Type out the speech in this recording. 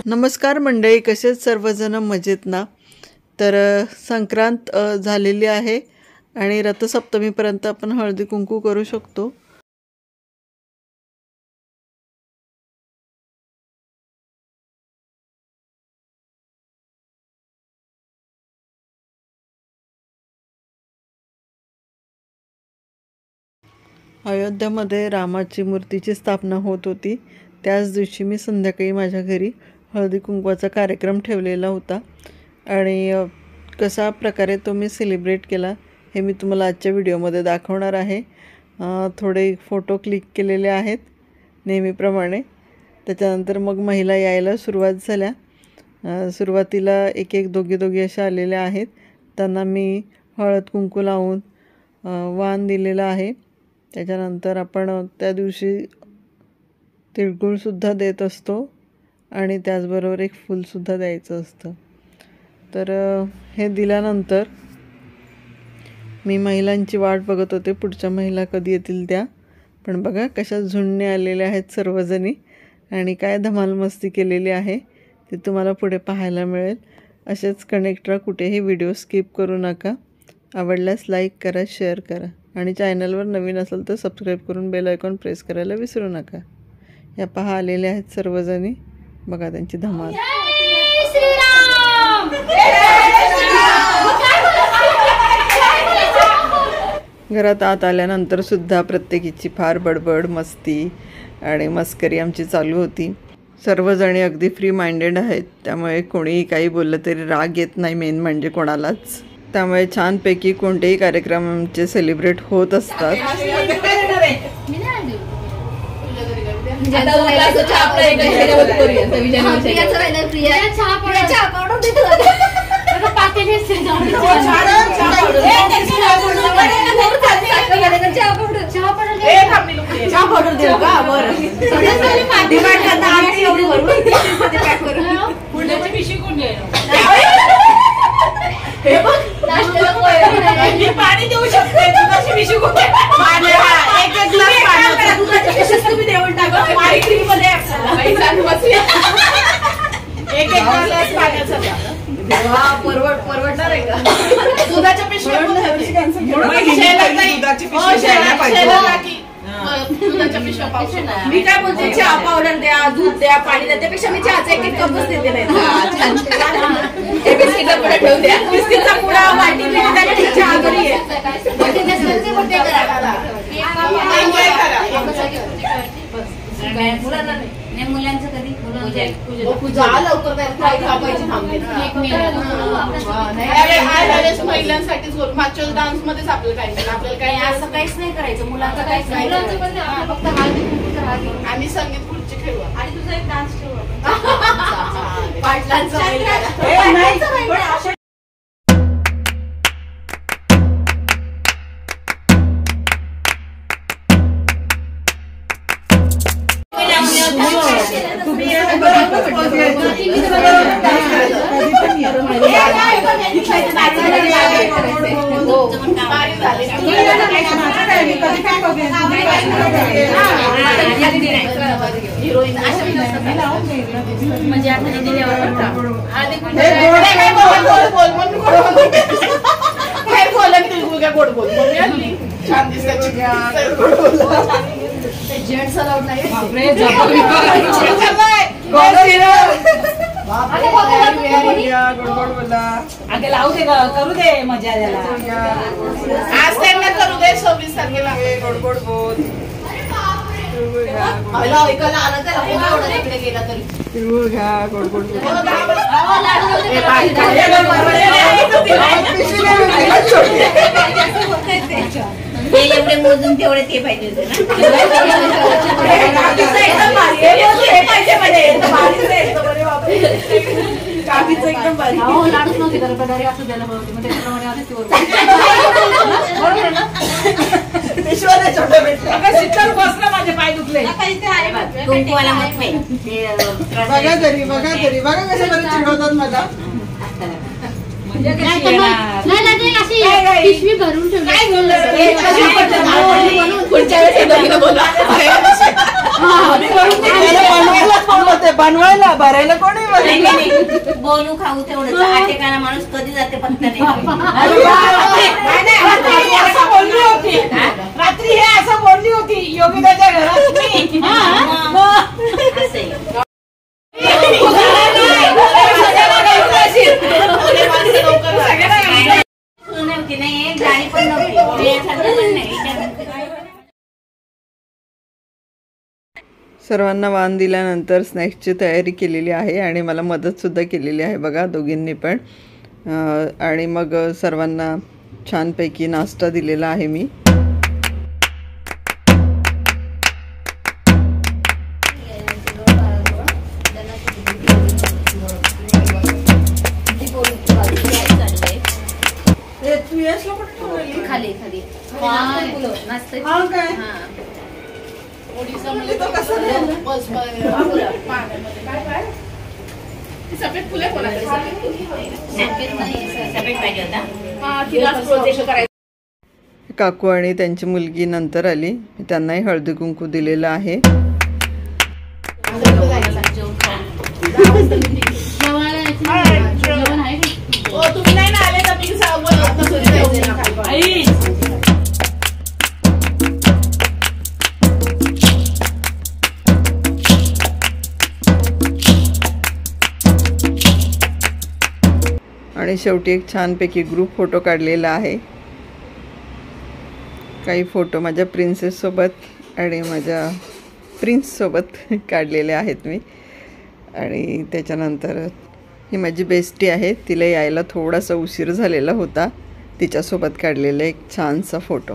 नमस्कार मंडळी, कसेच सर्वजण मजेत ना? तर संक्रांत झालेली आहे आणि रथसप्तमीपर्यंत आपण हळदी कुंकू करू शकतो. अयोध्यामध्ये रामाची मूर्तीची स्थापना होत होती. त्याच दिवशी मी संध्याकाळी माझ्या घरी हळदी कुंकवाचा कार्यक्रम ठेवलेला होता आणि कशा प्रकारे तो मी सेलिब्रेट केला हे मी तुम्हाला आजच्या व्हिडिओमध्ये दाखवणार आहे. थोडे फोटो क्लिक केलेले आहेत नेहमीप्रमाणे. त्याच्यानंतर मग महिला यायला सुरुवात झाल्या. सुरुवातीला एक एक दोघी अशा आलेल्या आहेत. त्यांना मी हळद कुंकू लावून वाण दिलेला आहे. त्याच्यानंतर आपण त्या दिवशी तिळगुळसुद्धा देत असतो आणि त्याचबरोबर एक फूलसुद्धा द्यायचं असतं. तर हे दिल्यानंतर मी महिलांची वाट बघत होते, पुढच्या महिला कधी येतील त्या. पण बघा कशा झुंडने आलेल्या आहेत सर्वजणी आणि काय धमाल मस्ती केलेली आहे ते तुम्हाला पुढे पाहायला मिळेल. असेच कनेक्ट राहा, कुठेही व्हिडिओ स्किप करू नका. आवडल्यास लाईक करा, शेअर करा आणि चॅनलवर नवीन असेल तर सबस्क्राईब करून बेल आयकॉन प्रेस करायला विसरू नका. या पहा आलेल्या आहेत सर्वजणी, बघा त्यांची धमाल. घरात आत आल्यानंतर सुद्धा प्रत्येकीची फार बडबड मस्ती आणि मस्करी आमची चालू होती. सर्वजणी अगदी फ्री माइंडेड आहेत, त्यामुळे कोणीही काही बोललं तरी राग येत नाही मेन म्हणजे कोणालाच. त्यामुळे छानपैकी कोणतेही कार्यक्रम आमचे सेलिब्रेट होत असतात. पाणी देऊ शकते परवडणार आहे का? दुधाच्या पिशव्या मी काय बोलते, चहा पावडर द्या, दूध द्या, पाणी द्या, त्यापेक्षा मी चहाचा एक एक कपच देते. नाही बिस्किटचा पुडा ठेवून द्या, बिस्किटचा पुडा वाटी चहा घरी आहे. मुलांचं कधी महिलांसाठीच मागच्या डान्स मध्येच आपल्याला काही असं काहीच नाही करायचं. मुलांचं काहीच नाही, फक्त आम्ही संगीत खुर्ची खेळू आणि तुझा एक डान्स ठेवू. म्हणजे आता गोड बोल छान दिसत जेंट्स अलाउड नाही. आगे लावू दे, करू दे मजा द्यायला. आज त्यांना करू दे. 26 तारखेला गोड गोड बोल. ऐकायला आलं तर इकडे गेला तरी तिळगुळ घ्या, गोड गोड एवढे मोजून तेवढे ते पाहिजे होते काकीचं एकदम भारी. लाडूच नव्हते करत, डायरेक्ट असं द्यायला पाहिजे. मग त्याच्याप्रमाणे आधीच ते छोट्या भेटलं शीतल बसलं, माझे पाय दुखले. कुंकवाला मत नाही. बघा तरी बघा कशा बरं चिडवतात मला. पिशवी भरून बनवायला बनवायला भरायला कोणी नाही, नाही, नाही. बोलू खाऊ तेवढंच आटेकाना माणूस कधी जाते पत्ता नाही. रात्री असं बोलली होती रात्री हे असं बोलली होती योगिताच्या घरात मी. असंही. नव्हती नाही गाडी पण नव्हती वेळासारखं पण नाही. सर्वांना वाण दिल्यानंतर स्नॅक्सची तयारी केलेली आहे आणि मला मदतसुद्धा केलेली आहे बघा दोघींनी पण. आणि मग सर्वांना छानपैकी नाश्ता दिलेला आहे मी. खाली खाली सफेद फुले कोणाकडे सफेद पाहिजे होता. तिला प्रोजेक्ट करायचं. काकू आणि त्यांची मुलगी नंतर आली. त्यांनाही हळदी कुंकू दिलेलं आहे. तुम्ही नाही ना आले तर मी आणि शेवटी एक छानपैकी ग्रुप फोटो काढलेला आहे. काही फोटो माझ्या प्रिन्सेससोबत आणि माझ्या प्रिन्ससोबत काढलेले आहेत मी. आणि त्याच्यानंतर ही माझी बेस्टी आहे. तिला यायला थोडासा उशीर झालेला होता. तिच्यासोबत काढलेला एक छानसा फोटो.